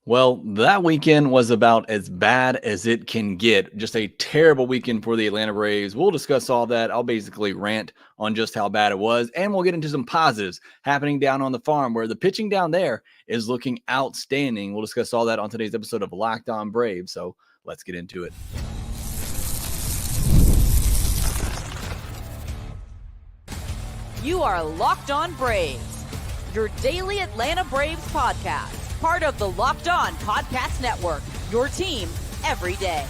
Well, that weekend was about as bad as it can get. Just a terrible weekend for the Atlanta Braves. We'll discuss all that. I'll basically rant on just how bad it was, and we'll get into some positives happening down on the farm where the pitching down there is looking outstanding. We'll discuss all that on today's episode of Locked On Braves. So let's get into it. You are Locked On Braves, your daily Atlanta Braves podcast. Part of the Locked On Podcast Network, your team every day.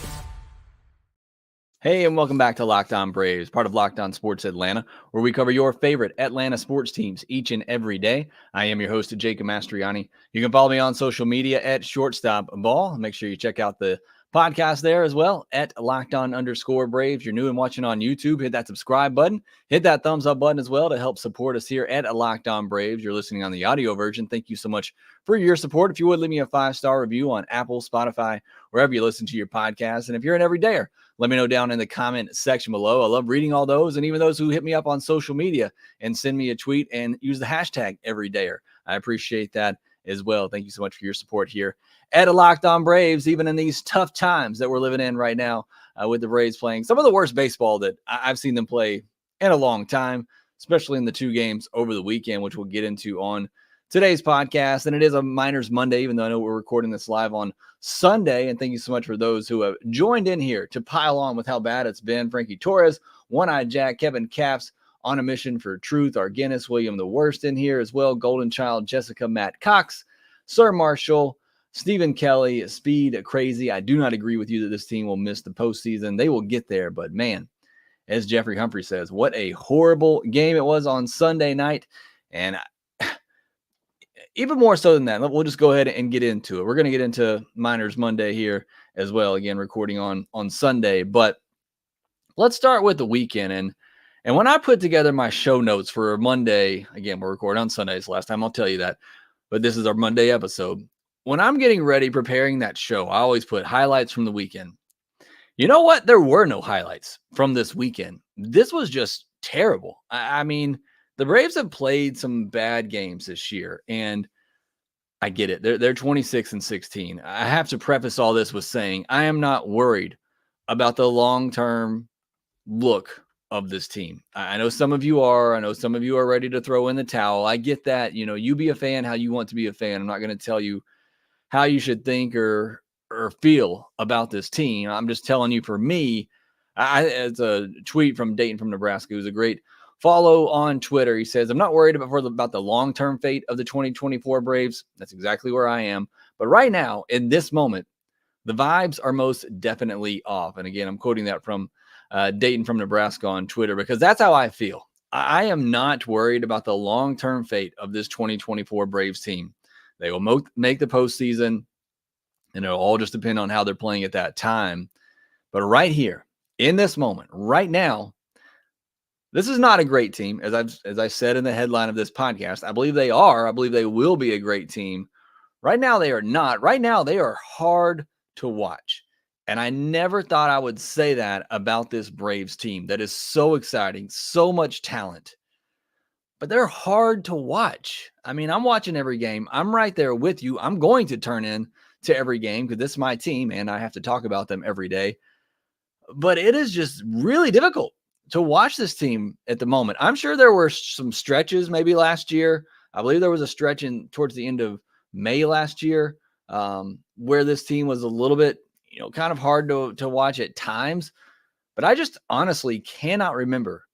Hey, and welcome back to Locked On Braves, part of Locked On Sports Atlanta, where we cover your favorite Atlanta sports teams each and every day. I am your host, Jacob Mastriani. You can follow me on social media at ShortstopBall. Make sure you check out the podcast there as well at LockedOn_Braves. You're new and watching on YouTube, hit that subscribe button, hit that thumbs up button as well to help support us here at Locked On Braves. You're listening on the audio version. Thank you so much for your support. If you would leave me a 5-star review on Apple, Spotify, wherever you listen to your podcast. And if you're an everydayer, let me know down in the comment section below. I love reading all those, and even those who hit me up on social media and send me a tweet and use the hashtag everydayer. I appreciate that as well. Thank you so much for your support here at Locked On Braves, even in these tough times that we're living in right now with the Braves playing some of the worst baseball that I've seen them play in a long time, especially in the two games over the weekend, which we'll get into on today's podcast. And it is a Minors Monday, even though I know we're recording this live on Sunday. And thank you so much for those who have joined in here to pile on with how bad it's been. Frankie Torres, One-Eyed Jack, Kevin Caps, On a Mission for Truth, our Guinness, William the Worst in here as well, Golden Child, Jessica, Matt Cox, Sir Marshall, Stephen Kelly, Speed Crazy. I do not agree with you that this team will miss the postseason. They will get there, but man, as Jeffrey Humphrey says, what a horrible game it was on Sunday night. And even more so than that, we'll just go ahead and get into it. We're going to get into Minors Monday here as well, again, recording on Sunday. But let's start with the weekend. And when I put together my show notes for Monday, again, we're recording on Sundays. Last time I'll tell you that, but this is our Monday episode. When I'm getting ready, preparing that show, I always put highlights from the weekend. You know what? There were no highlights from this weekend. This was just terrible. I mean, the Braves have played some bad games this year, and I get it. They're 26-16. I have to preface all this with saying I am not worried about the long-term look of this team. I know some of you are. I know some of you are ready to throw in the towel. I get that. You know, you be a fan how you want to be a fan. I'm not going to tell you how you should think or feel about this team. I'm just telling you, for me, it's a tweet from Dayton from Nebraska, who's a great follow on Twitter. He says, I'm not worried about the long-term fate of the 2024 Braves. That's exactly where I am. But right now, in this moment, the vibes are most definitely off. And again, I'm quoting that from Dayton from Nebraska on Twitter, because that's how I feel. I am not worried about the long-term fate of this 2024 Braves team. They will make the postseason, and it'll all just depend on how they're playing at that time. But right here, in this moment, right now, this is not a great team. As I said in the headline of this podcast, I believe they are. I believe they will be a great team. Right now, they are not. Right now, they are hard to watch. And I never thought I would say that about this Braves team that is so exciting, so much talent. But they're hard to watch. I mean, I'm watching every game. I'm right there with you. I'm going to turn in to every game because this is my team and I have to talk about them every day. But it is just really difficult to watch this team at the moment. I'm sure there were some stretches maybe last year. I believe there was a stretch towards the end of May last year where this team was a little bit, kind of hard to watch at times. But I just honestly cannot remember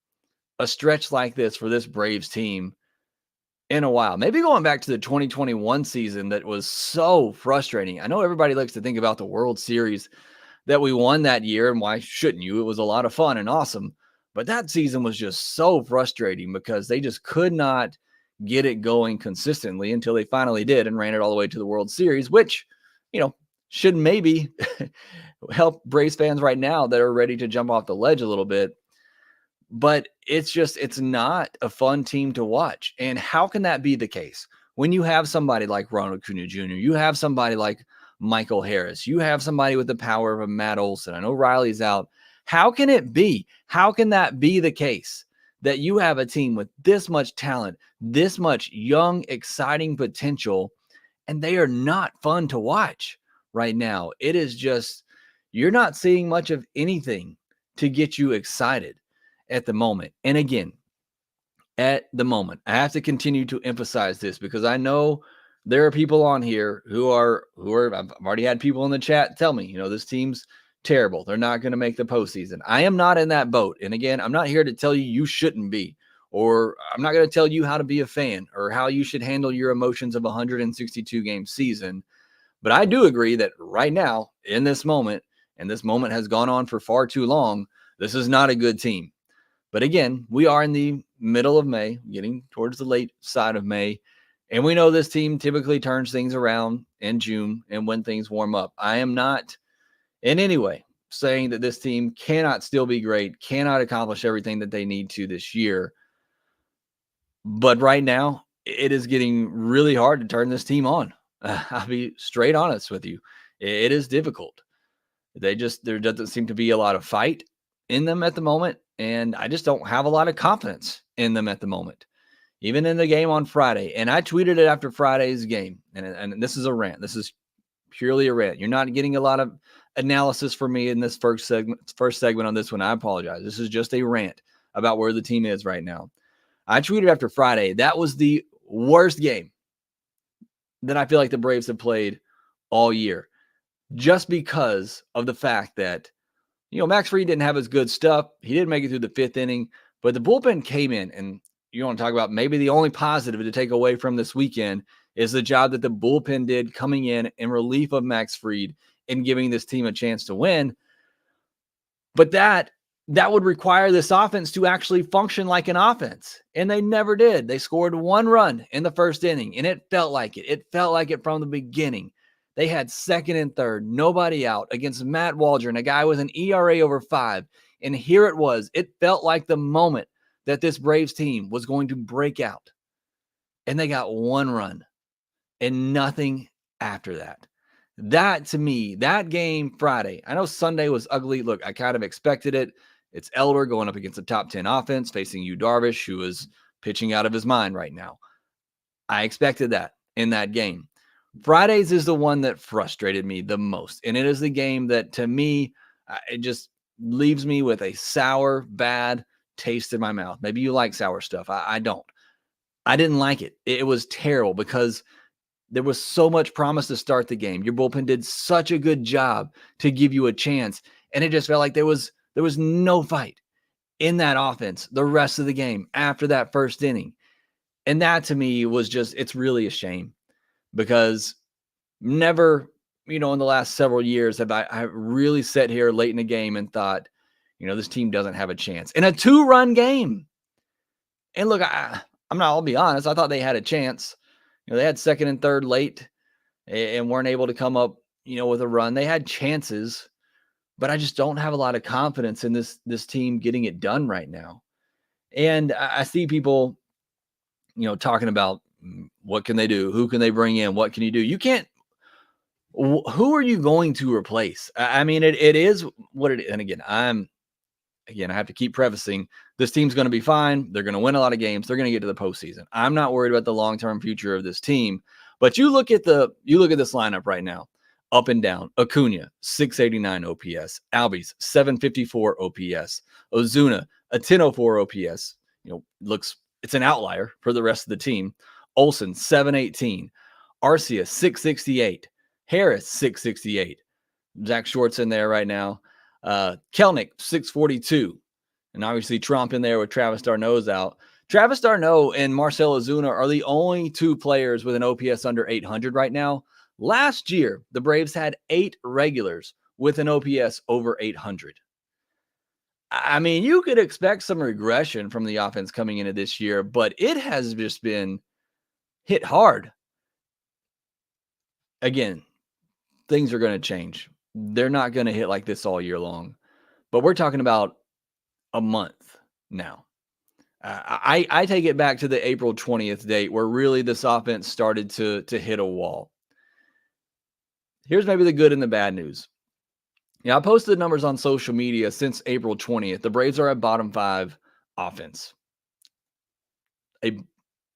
a stretch like this for this Braves team in a while. Maybe going back to the 2021 season that was so frustrating. I know everybody likes to think about the World Series that we won that year, and why shouldn't you? It was a lot of fun and awesome. But that season was just so frustrating because they just could not get it going consistently until they finally did and ran it all the way to the World Series, which, should maybe help Braves fans right now that are ready to jump off the ledge a little bit. But it's not a fun team to watch. And how can that be the case when you have somebody like Ronald Acuna Jr., you have somebody like Michael Harris, you have somebody with the power of a Matt Olson? I know Riley's out. How can it be? How can that be the case that you have a team with this much talent, this much young, exciting potential, and they are not fun to watch right now. It is just, you're not seeing much of anything to get you excited at the moment. And again, at the moment, I have to continue to emphasize this because I know there are people on here who are I've already had people in the chat tell me, this team's terrible. They're not going to make the postseason. I am not in that boat. And again, I'm not here to tell you shouldn't be, or I'm not going to tell you how to be a fan or how you should handle your emotions of a 162 game season. But I do agree that right now, in this moment, and this moment has gone on for far too long, this is not a good team. But again, we are in the middle of May, getting towards the late side of May. And we know this team typically turns things around in June and when things warm up. I am not in any way saying that this team cannot still be great, cannot accomplish everything that they need to this year. But right now, it is getting really hard to turn this team on. I'll be straight honest with you. It is difficult. There doesn't seem to be a lot of fight in them at the moment. And I just don't have a lot of confidence in them at the moment, even in the game on Friday. And I tweeted it after Friday's game. And this is a rant. This is purely a rant. You're not getting a lot of analysis from me in this first segment on this one. I apologize. This is just a rant about where the team is right now. I tweeted after Friday, that was the worst game that I feel like the Braves have played all year, just because of the fact that, Max Fried didn't have as good stuff. He didn't make it through the fifth inning, but the bullpen came in. And you want to talk about maybe the only positive to take away from this weekend is the job that the bullpen did coming in relief of Max Fried and giving this team a chance to win. But that would require this offense to actually function like an offense. And they never did. They scored one run in the first inning, and it felt like it. It felt like it from the beginning. They had second and third, nobody out against Matt Waldron, a guy with an ERA over 5. And here it was. It felt like the moment that this Braves team was going to break out. And they got one run and nothing after that. That, to me, that game Friday, I know Sunday was ugly. Look, I kind of expected it. It's Elder going up against a top 10 offense, facing Yu Darvish, who is pitching out of his mind right now. I expected that in that game. Fridays is the one that frustrated me the most. And it is the game that, to me, it just leaves me with a sour, bad taste in my mouth. Maybe you like sour stuff. I don't. I didn't like it. It was terrible because there was so much promise to start the game. Your bullpen did such a good job to give you a chance. And it just felt like there was no fight in that offense the rest of the game after that first inning. And that, to me, was just, it's really a shame. Because never, in the last several years have I really sat here late in the game and thought, this team doesn't have a chance in a 2-run game. And look, I'll be honest. I thought they had a chance. They had second and third late and weren't able to come up, with a run. They had chances, but I just don't have a lot of confidence in this team getting it done right now. And I see people, talking about, what can they do? Who can they bring in? What can you do? You can't. Who are you going to replace? I mean, it is what it is. And again, I have to keep prefacing, this team's going to be fine. They're going to win a lot of games. They're going to get to the postseason. I'm not worried about the long-term future of this team. But you look at this lineup right now, up and down. Acuna, 689 OPS. Albies, 754 OPS. Ozuna, a 1004 OPS. It's an outlier for the rest of the team. Olsen, 718. Arcia, 668. Harris, 668. Zach Short's in there right now. Kelnick, 642. And obviously Trump in there with Travis d'Arnaud's out. Travis d'Arnaud and Marcell Ozuna are the only two players with an OPS under 800 right now. Last year, the Braves had 8 regulars with an OPS over 800. I mean, you could expect some regression from the offense coming into this year, but it has just been hit hard. Again, things are going to change. They're not going to hit like this all year long, but we're talking about a month now. I take it back to the April 20th date where really this offense started to hit a wall. Here's maybe the good and the bad news. I posted numbers on social media since April 20th. The Braves are a bottom 5 offense. A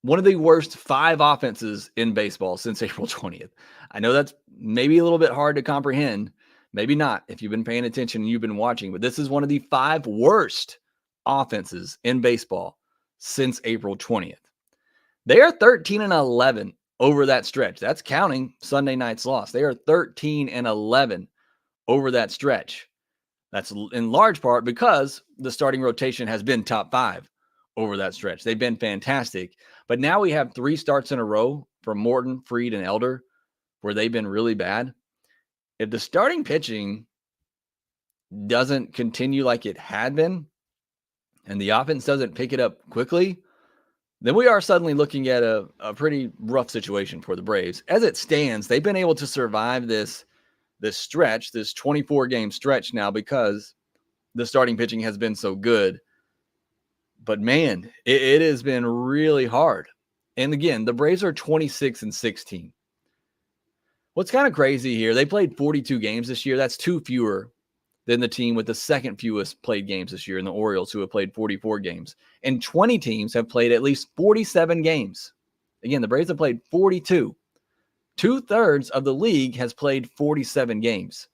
one of the worst 5 offenses in baseball since April 20th. I know that's maybe a little bit hard to comprehend. Maybe not if you've been paying attention and you've been watching, but this is one of the 5 worst offenses in baseball since April 20th. They are 13-11 over that stretch. That's counting Sunday night's loss. They are 13-11 over that stretch. That's in large part because the starting rotation has been top 5 over that stretch. They've been fantastic. But now we have 3 starts in a row from Morton, Fried, and Elder where they've been really bad. If the starting pitching doesn't continue like it had been and the offense doesn't pick it up quickly, then we are suddenly looking at a pretty rough situation for the Braves. As it stands, they've been able to survive this stretch, this 24-game stretch now because the starting pitching has been so good. But man, it has been really hard. And again, the Braves are 26-16. What's kind of crazy here, they played 42 games this year. That's 2 fewer than the team with the second fewest played games this year in the Orioles, who have played 44 games. And 20 teams have played at least 47 games. Again, the Braves have played 42. 2/3 of the league has played 47 games.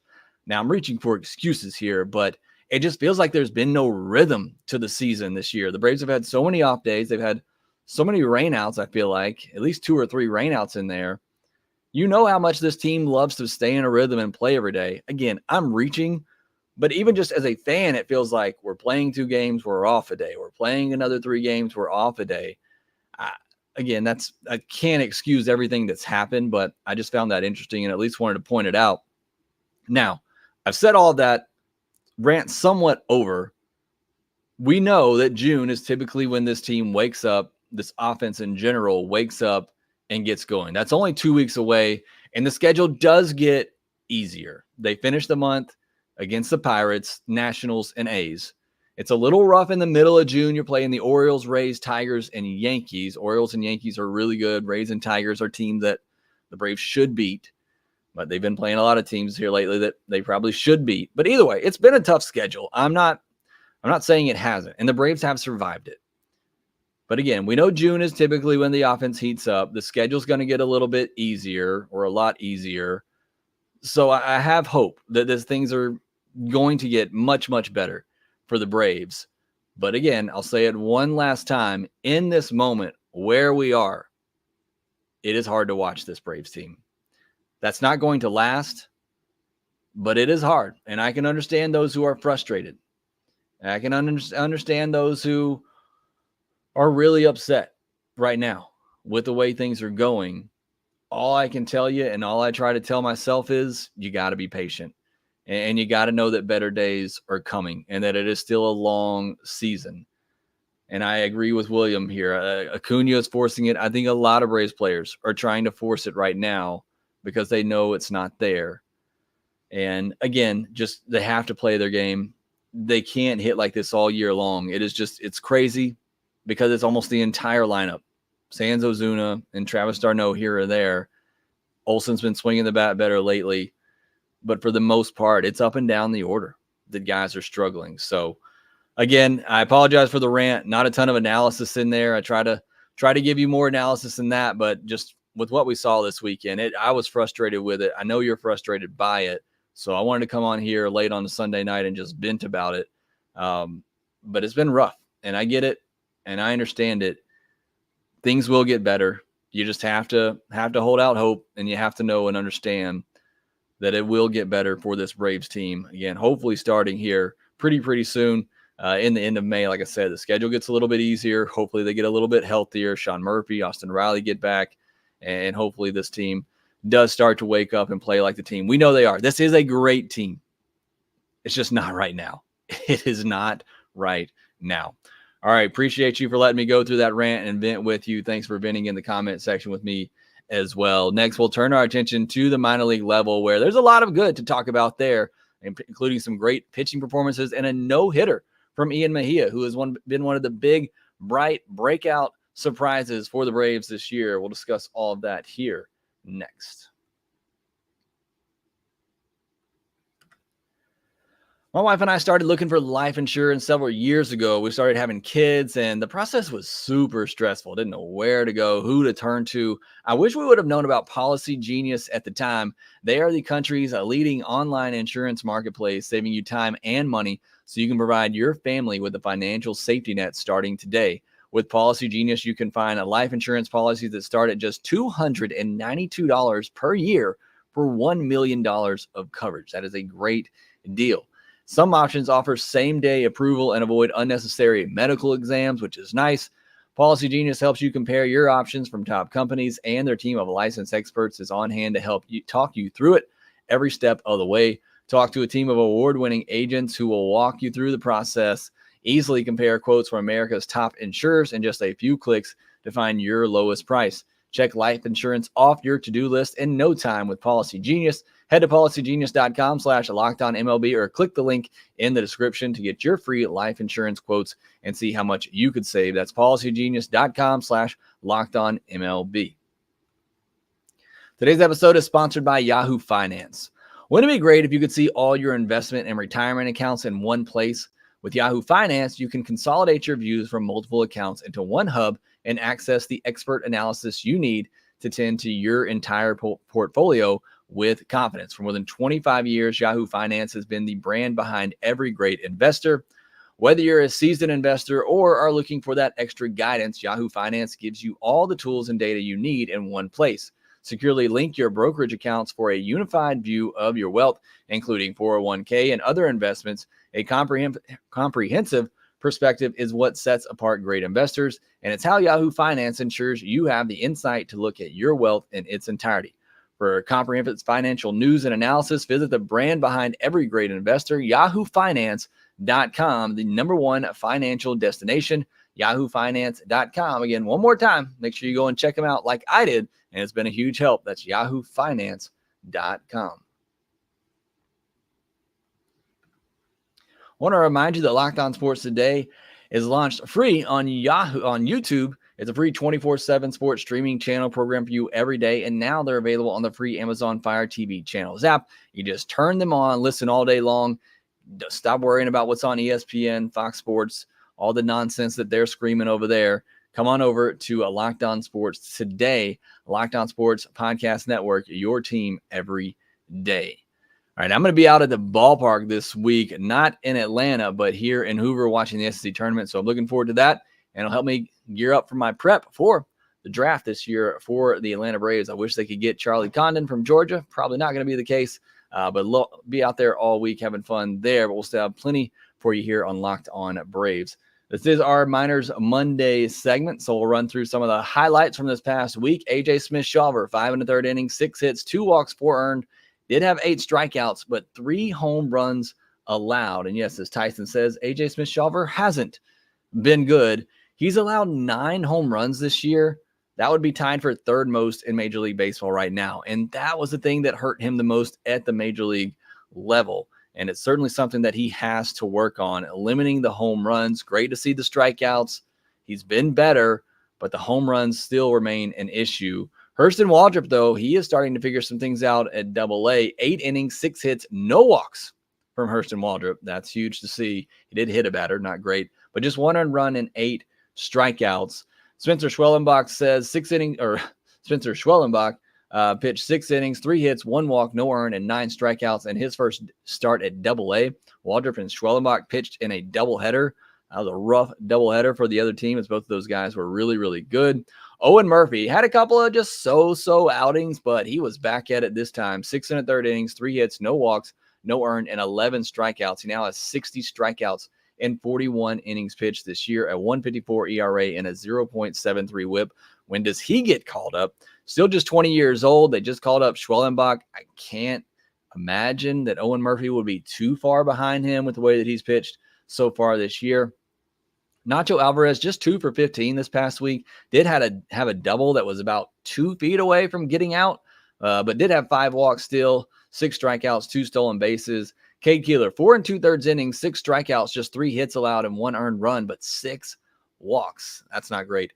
Now, I'm reaching for excuses here, but it just feels like there's been no rhythm to the season this year. The Braves have had so many off days. They've had so many rainouts, I feel like, at least 2 or 3 rainouts in there. You know how much this team loves to stay in a rhythm and play every day. Again, I'm reaching, but even just as a fan, it feels like we're playing 2 games, we're off a day. We're playing another 3 games, we're off a day. Again, I can't excuse everything that's happened, but I just found that interesting and at least wanted to point it out. Now, I've said all that, rant somewhat over. We know that June is typically when this team wakes up, this offense in general wakes up and gets going. That's only 2 weeks away, and the schedule does get easier. They finish the month against the Pirates, Nationals, and A's. It's a little rough in the middle of June. You're playing the Orioles, Rays, Tigers, and Yankees. Orioles and Yankees are really good. Rays and Tigers are teams that the Braves should beat, but they've been playing a lot of teams here lately that they probably should beat. But either way, it's been a tough schedule. I'm not saying it hasn't, and the Braves have survived it. But again, we know June is typically when the offense heats up. The schedule's going to get a little bit easier or a lot easier. So I have hope that these things are going to get much, much better for the Braves. But again, I'll say it one last time. In this moment where we are, it is hard to watch this Braves team. That's not going to last, but it is hard. And I can understand those who are frustrated. I can understand those who are really upset right now with the way things are going. All I can tell you and all I try to tell myself is you got to be patient. And you got to know that better days are coming and that it is still a long season. And I agree with William here. Acuna is forcing it. I think a lot of Braves players are trying to force it right now because they know it's not there. And again, just they have to play their game. They can't hit like this all year long. It's crazy because it's almost the entire lineup. Sans Ozuna and Travis d'Arnaud here or there. Olsen's been swinging the bat better lately. But for the most part, it's up and down the order that guys are struggling. So, again, I apologize for the rant. Not a ton of analysis in there. I try to give you more analysis than that, but just with what we saw this weekend, I was frustrated with it. I know you're frustrated by it. So I wanted to come on here late on a Sunday night and just vent about it. But it's been rough, and I get it, and I understand it. Things will get better. You just have to hold out hope, and you have to know and understand that it will get better for this Braves team. Again, hopefully starting here pretty soon in the end of May. Like I said, the schedule gets a little bit easier. Hopefully they get a little bit healthier. Sean Murphy, Austin Riley get back, and hopefully this team does start to wake up and play like the team we know they are. This is a great team. It's just not right now. It is not right now. All right, appreciate you for letting me go through that rant and vent with you. Thanks for venting in the comment section with me as well. Next, we'll turn our attention to the minor league level where there's a lot of good to talk about there, including some great pitching performances and a no-hitter from Ian Mejia, who has been one of the big, bright breakout surprises for the Braves this year. We'll discuss all of that here next. My wife and I started looking for life insurance several years ago. We started having kids, and the process was super stressful. Didn't know where to go, who to turn to. I wish we would have known about Policygenius at the time. They are the country's leading online insurance marketplace, saving you time and money so you can provide your family with a financial safety net starting today. With Policygenius, you can find a life insurance policies that start at just $292 per year for $1 million of coverage. That is a great deal. Some options offer same-day approval and avoid unnecessary medical exams, which is nice. Policygenius helps you compare your options from top companies, and their team of licensed experts is on hand to help you talk you through it every step of the way. Talk to a team of award-winning agents who will walk you through the process. Easily compare quotes from America's top insurers in just a few clicks to find your lowest price. Check life insurance off your to-do list in no time with Policygenius. Head to policygenius.com/lockedonmlb or click the link in the description to get your free life insurance quotes and see how much you could save. That's policygenius.com/lockedonmlb. Today's episode is sponsored by Yahoo Finance. Wouldn't it be great if you could see all your investment and retirement accounts in one place? With Yahoo Finance, you can consolidate your views from multiple accounts into one hub and access the expert analysis you need to tend to your entire portfolio with confidence. For more than 25 years, Yahoo Finance has been the brand behind every great investor. Whether you're a seasoned investor or are looking for that extra guidance, Yahoo Finance gives you all the tools and data you need in one place. Securely link your brokerage accounts for a unified view of your wealth, including 401k and other investments. A comprehensive perspective is what sets apart great investors, and it's how Yahoo Finance ensures you have the insight to look at your wealth in its entirety. For comprehensive financial news and analysis, visit the brand behind every great investor, yahoofinance.com, the #1 financial destination, yahoofinance.com. Again, one more time, make sure you go and check them out like I did, and it's been a huge help. That's yahoofinance.com. I want to remind you that Locked On Sports Today is launched free on YouTube. It's a free 24/7 sports streaming channel program for you every day, and now they're available on the free Amazon Fire TV channels app. You just turn them on, listen all day long. Stop worrying about what's on ESPN, Fox Sports, all the nonsense that they're screaming over there. Come on over to Locked On Sports Today, Locked On Sports Podcast Network, your team every day. All right, I'm going to be out at the ballpark this week, not in Atlanta, but here in Hoover watching the SEC tournament. So I'm looking forward to that, and it'll help me gear up for my prep for the draft this year for the Atlanta Braves. I wish they could get Charlie Condon from Georgia. Probably not going to be the case, but be out there all week having fun there. But we'll still have plenty for you here on Locked On Braves. This is our Miners Monday segment, so we'll run through some of the highlights from this past week. A.J. Smith-Shawver, 5 1/3 innings, 6 hits, 2 walks, 4 earned. Did have 8 strikeouts, but 3 home runs allowed. And yes, as Tyson says, A.J. Smith-Shawver hasn't been good. He's allowed 9 home runs this year. That would be tied for 3rd most in Major League Baseball right now. And that was the thing that hurt him the most at the Major League level. And it's certainly something that he has to work on, limiting the home runs. Great to see the strikeouts. He's been better, but the home runs still remain an issue. Hurston Waldrop, though, he is starting to figure some things out at Double-A. 8 innings, 6 hits, no walks from Hurston Waldrop. That's huge to see. He did hit a batter, not great, but just 1 earned run and 8 strikeouts. Spencer Schwellenbach says Spencer Schwellenbach pitched 6 innings, 3 hits, 1 walk, no earned, and 9 strikeouts in his first start at Double-A. Waldrop and Schwellenbach pitched in a doubleheader. That was a rough doubleheader for the other team, as both of those guys were really, really good. Owen Murphy had a couple of just so outings, but he was back at it this time. 6 1/3 innings, 3 hits, no walks, no earned, and 11 strikeouts. He now has 60 strikeouts in 41 innings pitched this year, a 1.54 ERA and a 0.73 whip. When does he get called up? Still just 20 years old. They just called up Schwellenbach. I can't imagine that Owen Murphy would be too far behind him with the way that he's pitched so far this year. Nacho Alvarez, just 2 for 15 this past week. Did have a double that was about 2 feet away from getting out, but did have 5 walks still, 6 strikeouts, 2 stolen bases. Cade Keeler, 4 2/3 innings, 6 strikeouts, just 3 hits allowed and 1 earned run, but 6 walks. That's not great.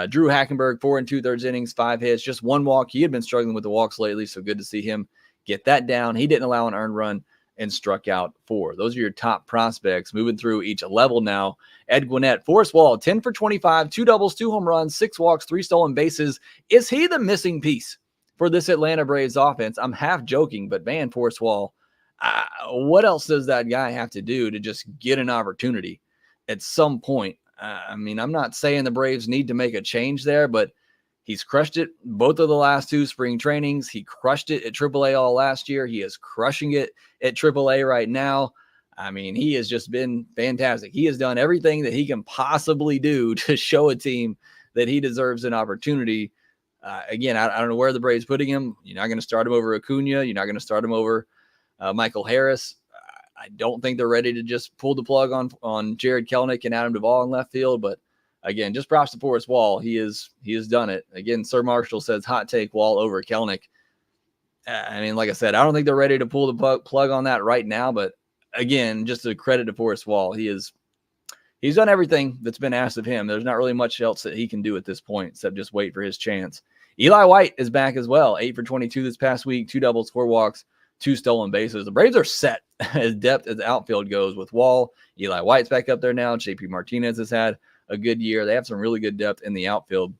Drew Hackenberg, 4 2/3 innings, 5 hits, just 1 walk. He had been struggling with the walks lately, so good to see him get that down. He didn't allow an earned run and struck out 4. Those are your top prospects. Moving through each level now. Ed Gwinnett, Forrest Wall, 10 for 25, 2 doubles, 2 home runs, 6 walks, 3 stolen bases. Is he the missing piece for this Atlanta Braves offense? I'm half joking, but man, Forrest Wall, what else does that guy have to do to just get an opportunity at some point? I mean, I'm not saying the Braves need to make a change there, but he's crushed it both of the last 2 spring trainings. He crushed it at AAA all last year. He is crushing it at AAA right now. I mean, he has just been fantastic. He has done everything that he can possibly do to show a team that he deserves an opportunity. Again, I don't know where the Braves putting him. You're not going to start him over Acuna. You're not going to start him over Michael Harris. I don't think they're ready to just pull the plug on Jared Kelenic and Adam Duvall in left field. But again, just props to Forrest Wall. He has done it. Again, Sir Marshall says hot take Wall over Kelenic. I mean, like I said, I don't think they're ready to pull the plug on that right now. But again, just a credit to Forrest Wall. He's done everything that's been asked of him. There's not really much else that he can do at this point except just wait for his chance. Eli White is back as well. 8 for 22 this past week, 2 doubles, 4 walks, 2 stolen bases. The Braves are set as depth as the outfield goes with Wall. Eli White's back up there now. JP Martinez has had a good year. They have some really good depth in the outfield.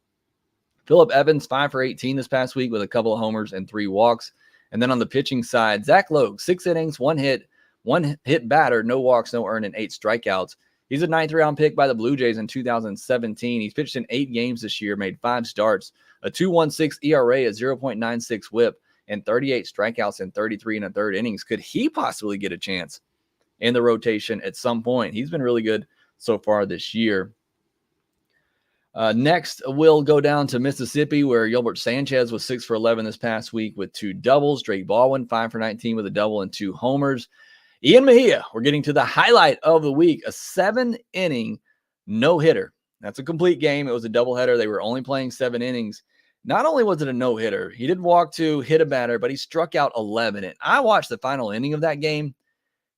Phillip Evans, 5 for 18 this past week with a couple of homers and 3 walks. And then on the pitching side, Zach Logue, 6 innings, 1 hit batter, no walks, no earned, and 8 strikeouts. He's a 9th round pick by the Blue Jays in 2017. He's pitched in 8 games this year, made 5 starts, a 2.16 ERA, a 0.96 whip, and 38 strikeouts in 33 1/3 innings. Could he possibly get a chance in the rotation at some point? He's been really good so far this year. Next, we'll go down to Mississippi, where Gilbert Sanchez was 6 for 11 this past week with 2 doubles. Drake Baldwin, 5 for 19 with a double and 2 homers. Ian Mejia, we're getting to the highlight of the week, a 7-inning no-hitter. That's a complete game. It was a doubleheader. They were only playing 7 innings. Not only was it a no-hitter, he didn't walk 2, hit a batter, but he struck out 11. And I watched the final inning of that game.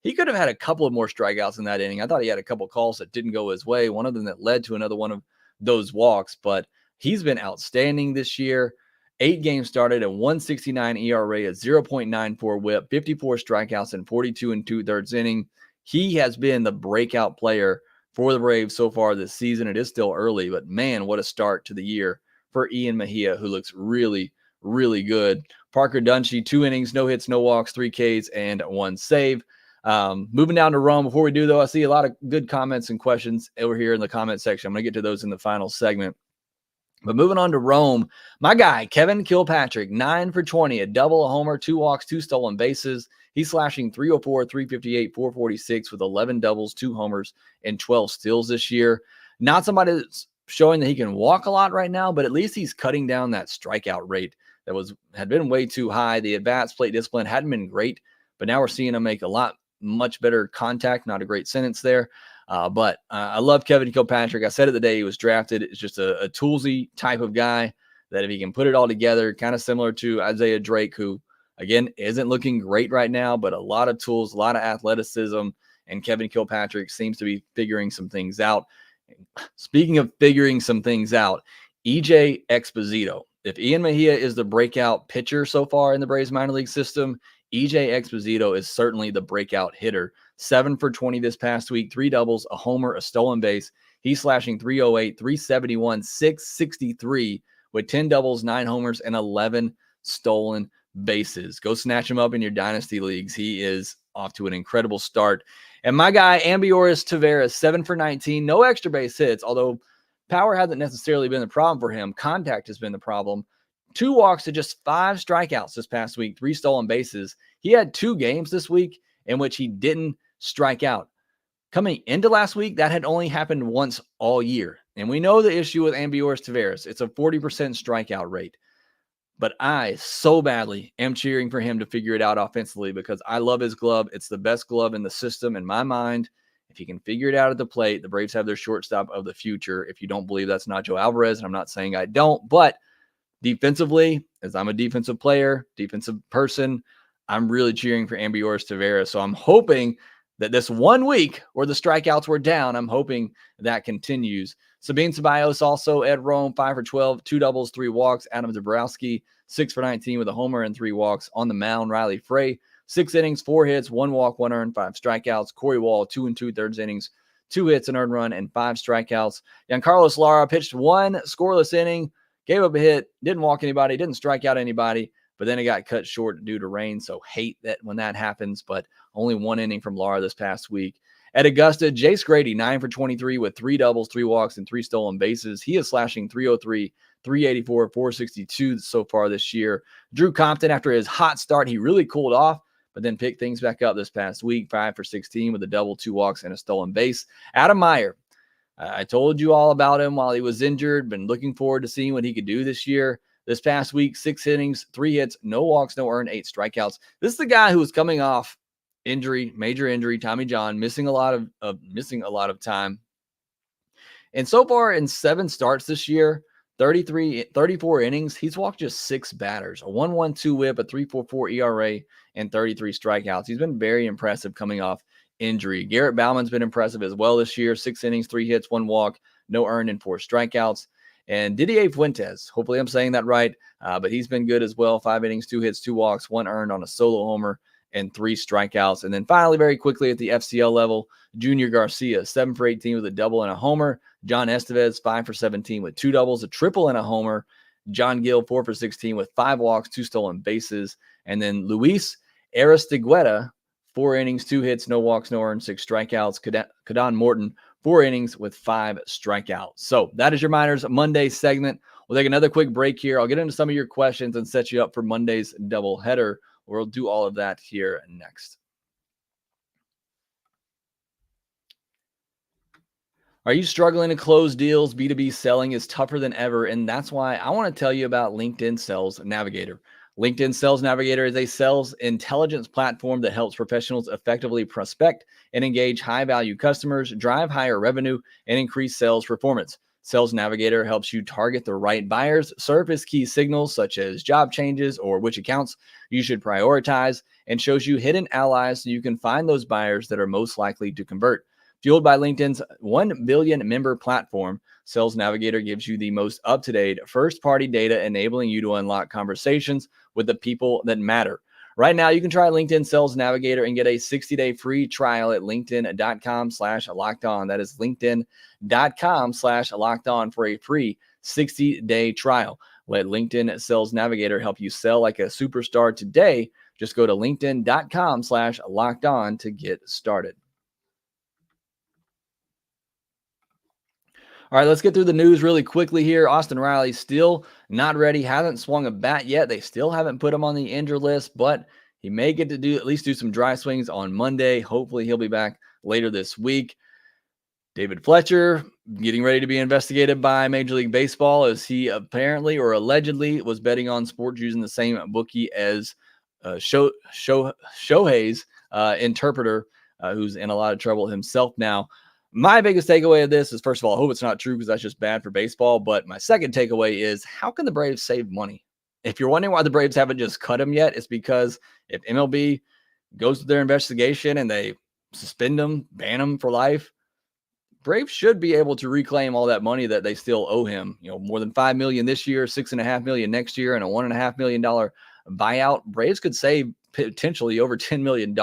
He could have had a couple of more strikeouts in that inning. I thought he had a couple of calls that didn't go his way, one of them that led to another one of those walks. But he's been outstanding this year. 8 games started, a 1.69 ERA, a 0.94 whip, 54 strikeouts, and 42 2/3 inning. He has been the breakout player for the Braves so far this season. It is still early, but man, what a start to the year for Ian Mejia, who looks really, really good. Parker Dunshee, 2 innings, no hits, no walks, 3 Ks, and 1 save. Moving down to Rome. Before we do, though, I see a lot of good comments and questions over here in the comment section. I'm going to get to those in the final segment. But moving on to Rome, my guy, Kevin Kilpatrick, 9 for 20, a double, a homer, 2 walks, 2 stolen bases. He's slashing 304, 358, 446 with 11 doubles, 2 homers, and 12 steals this year. Not somebody that's showing that he can walk a lot right now, but at least he's cutting down that strikeout rate that had been way too high. The at-bats, plate discipline hadn't been great, but now we're seeing him make much better contact. Not a great sentence there. But I love Kevin Kilpatrick. I said it the day he was drafted. It's just a toolsy type of guy that if he can put it all together, kind of similar to Isaiah Drake, who, again, isn't looking great right now, but a lot of tools, a lot of athleticism, and Kevin Kilpatrick seems to be figuring some things out. Speaking of figuring some things out, EJ Exposito. If Ian Mejia is the breakout pitcher so far in the Braves minor league system, EJ Exposito is certainly the breakout hitter. 7 for 20 this past week, 3 doubles, a homer, a stolen base. He's slashing 308, 371, 663 with 10 doubles, 9 homers, and 11 stolen bases. Go snatch him up in your dynasty leagues. He is off to an incredible start. And my guy, Ambioris Tavares, 7 for 19, no extra base hits, although power hasn't necessarily been the problem for him. Contact has been the problem. 2 walks to just 5 strikeouts this past week, 3 stolen bases. He had 2 games this week in which he didn't strike out. Coming into last week, that had only happened once all year. And we know the issue with Ambioris Tavares. It's a 40% strikeout rate. But I so badly am cheering for him to figure it out offensively because I love his glove. It's the best glove in the system in my mind. If he can figure it out at the plate, the Braves have their shortstop of the future. If you don't believe that's Nacho Alvarez, and I'm not saying I don't, but defensively, as I'm a defensive player, defensive person, I'm really cheering for Ambioris Tavares. So I'm hoping that this 1 week where the strikeouts were down, I'm hoping that continues. Sabine Ceballos also at Rome, 5 for 12, 2 doubles, 3 walks. Adam Dabrowski, 6 for 19 with a homer and 3 walks. On the mound, Riley Frey, 6 innings, 4 hits, 1 walk, 1 earned, 5 strikeouts. Corey Wall, 2 2/3 innings, 2 hits, an earned run, and 5 strikeouts. Giancarlo Lara pitched 1 scoreless inning, gave up a hit, didn't walk anybody, didn't strike out anybody, but then it got cut short due to rain. So hate that when that happens, but only 1 inning from Lara this past week. At Augusta, Jace Grady, 9 for 23 with 3 doubles, 3 walks, and 3 stolen bases. He is slashing 303, 384, 462 so far this year. Drew Compton, after his hot start, he really cooled off, but then picked things back up this past week, 5 for 16 with a double, 2 walks, and a stolen base. Adam Meyer, I told you all about him while he was injured. Been looking forward to seeing what he could do this year. This past week, 6 innings, 3 hits, no walks, no earned, 8 strikeouts. This is the guy who was coming off injury, major injury, Tommy John, missing a lot of time. And so far in 7 starts this year, 34 innings, he's walked just 6 batters, a 1.12 whip, a 3.44 ERA, and 33 strikeouts. He's been very impressive coming off injury. Garrett Bauman's been impressive as well this year, 6 innings, 3 hits, 1 walk, no earned, and 4 strikeouts. And Didier Fuentes, hopefully I'm saying that right, but he's been good as well. 5 innings, 2 hits, 2 walks, 1 earned on a solo homer, and 3 strikeouts. And then finally, very quickly at the FCL level, Junior Garcia, 7 for 18 with a double and a homer. John Estevez, 5 for 17 with 2 doubles, a triple, and a homer. John Gill, 4 for 16 with 5 walks, 2 stolen bases. And then Luis Aristigueta, 4 innings, 2 hits, no walks, no earned, 6 strikeouts. Kadon Morton, 4 innings with 5 strikeouts. So that is your Minors Monday segment. We'll take another quick break here. I'll get into some of your questions and set you up for Monday's doubleheader. We'll do all of that here next. Are you struggling to close deals? B2B selling is tougher than ever, and that's why I want to tell you about LinkedIn Sales Navigator. LinkedIn Sales Navigator is a sales intelligence platform that helps professionals effectively prospect and engage high-value customers, drive higher revenue, and increase sales performance. Sales Navigator helps you target the right buyers, surface key signals such as job changes or which accounts you should prioritize, and shows you hidden allies so you can find those buyers that are most likely to convert. Fueled by LinkedIn's 1 billion member platform, Sales Navigator gives you the most up-to-date first-party data, enabling you to unlock conversations with the people that matter. Right now, you can try LinkedIn Sales Navigator and get a 60-day free trial at linkedin.com/lockedon. That is linkedin.com/lockedon for a free 60-day trial. Let LinkedIn Sales Navigator help you sell like a superstar today. Just go to linkedin.com/lockedon to get started. All right, let's get through the news really quickly here. Austin Riley still not ready, hasn't swung a bat yet. They still haven't put him on the injured list, but he may get to at least do some dry swings on Monday. Hopefully he'll be back later this week. David Fletcher getting ready to be investigated by Major League Baseball as he apparently or allegedly was betting on sports using the same bookie as Shohei's interpreter, who's in a lot of trouble himself now. My biggest takeaway of this is, first of all, I hope it's not true because that's just bad for baseball. But my second takeaway is, how can the Braves save money? If you're wondering why the Braves haven't just cut him yet, it's because if MLB goes to their investigation and they suspend him, ban him for life, Braves should be able to reclaim all that money that they still owe him. You know, more than $5 million this year, $6.5 million next year, and a $1.5 million buyout. Braves could save potentially over $10 million,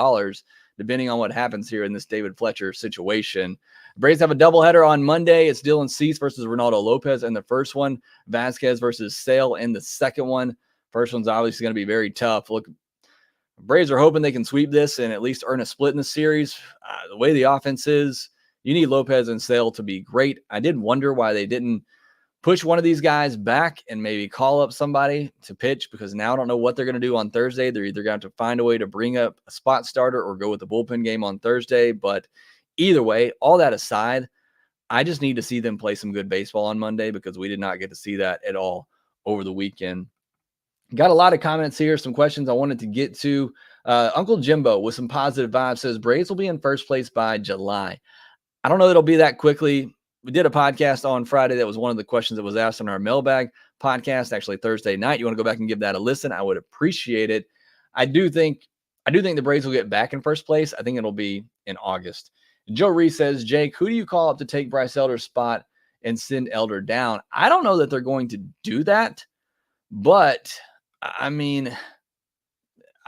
depending on what happens here in this David Fletcher situation. Braves have a doubleheader on Monday. It's Dylan Cease versus Ronaldo Lopez in the first one, Vasquez versus Sale in the second one. First one's obviously going to be very tough. Look, Braves are hoping they can sweep this and at least earn a split in the series. The way the offense is, you need Lopez and Sale to be great. I did wonder why they didn't push one of these guys back and maybe call up somebody to pitch, because now I don't know what they're going to do on Thursday. They're either going to have to find a way to bring up a spot starter or go with the bullpen game on Thursday. But either way, all that aside, I just need to see them play some good baseball on Monday, because we did not get to see that at all over the weekend. Got a lot of comments here, some questions I wanted to get to. Uncle Jimbo with some positive vibes says Braves will be in first place by July. I don't know that it'll be that quickly. We did a podcast on Friday. That was one of the questions that was asked on our mailbag podcast, actually Thursday night. You want to go back and give that a listen? I would appreciate it. I do think the Braves will get back in first place. I think it'll be in August. Joe Reese says, Jake, who do you call up to take Bryce Elder's spot and send Elder down? I don't know that they're going to do that, but I mean,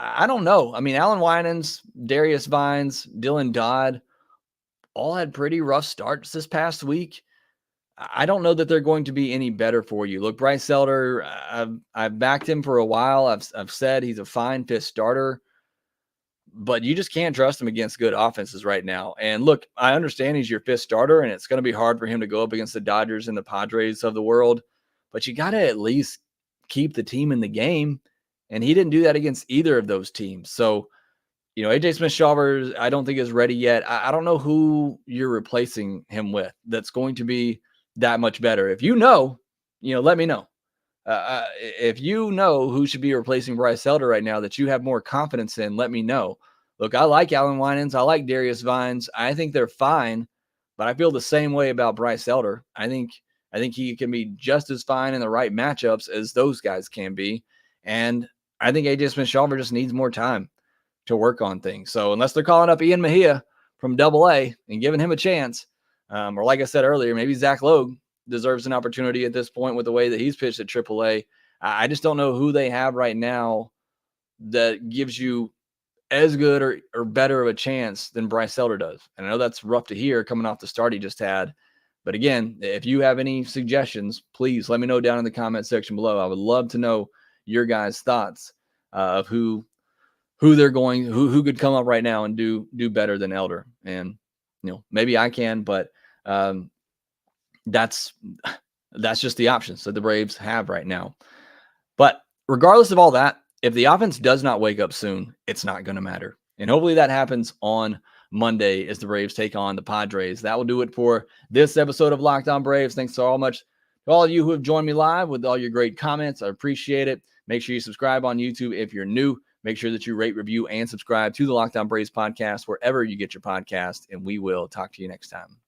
I don't know. I mean, Alan Winans, Darius Vines, Dylan Dodd all had pretty rough starts this past week. I don't know that they're going to be any better for you. Look, Bryce Elder, I've backed him for a while. I've said he's a fine fifth starter, but you just can't trust him against good offenses right now. And look, I understand he's your fifth starter, and it's going to be hard for him to go up against the Dodgers and the Padres of the world, but you got to at least keep the team in the game. And he didn't do that against either of those teams. So, AJ Smith-Shawver, I don't think is ready yet. I don't know who you're replacing him with that's going to be that much better. If you know, let me know. If you know who should be replacing Bryce Elder right now that you have more confidence in, let me know. Look, I like Alan Winans. I like Darius Vines. I think they're fine, but I feel the same way about Bryce Elder. I think he can be just as fine in the right matchups as those guys can be. And I think AJ Smith-Shawver just needs more time to work on things. So unless they're calling up Ian Mejia from AA and giving him a chance, or like I said earlier, maybe Zach Logue deserves an opportunity at this point with the way that he's pitched at AAA. I just don't know who they have right now that gives you as good or better of a chance than Bryce Elder does. And I know that's rough to hear coming off the start he just had. But again, if you have any suggestions, please let me know down in the comment section below. I would love to know your guys' thoughts of who they're going, who could come up right now and do better than Elder. And, maybe I can, but that's just the options that the Braves have right now. But regardless of all that, if the offense does not wake up soon, it's not going to matter. And hopefully that happens on Monday as the Braves take on the Padres. That will do it for this episode of Locked On Braves. Thanks so much to all of you who have joined me live with all your great comments. I appreciate it. Make sure you subscribe on YouTube if you're new. Make sure that you rate, review, and subscribe to the Locked On Braves podcast wherever you get your podcast, and we will talk to you next time.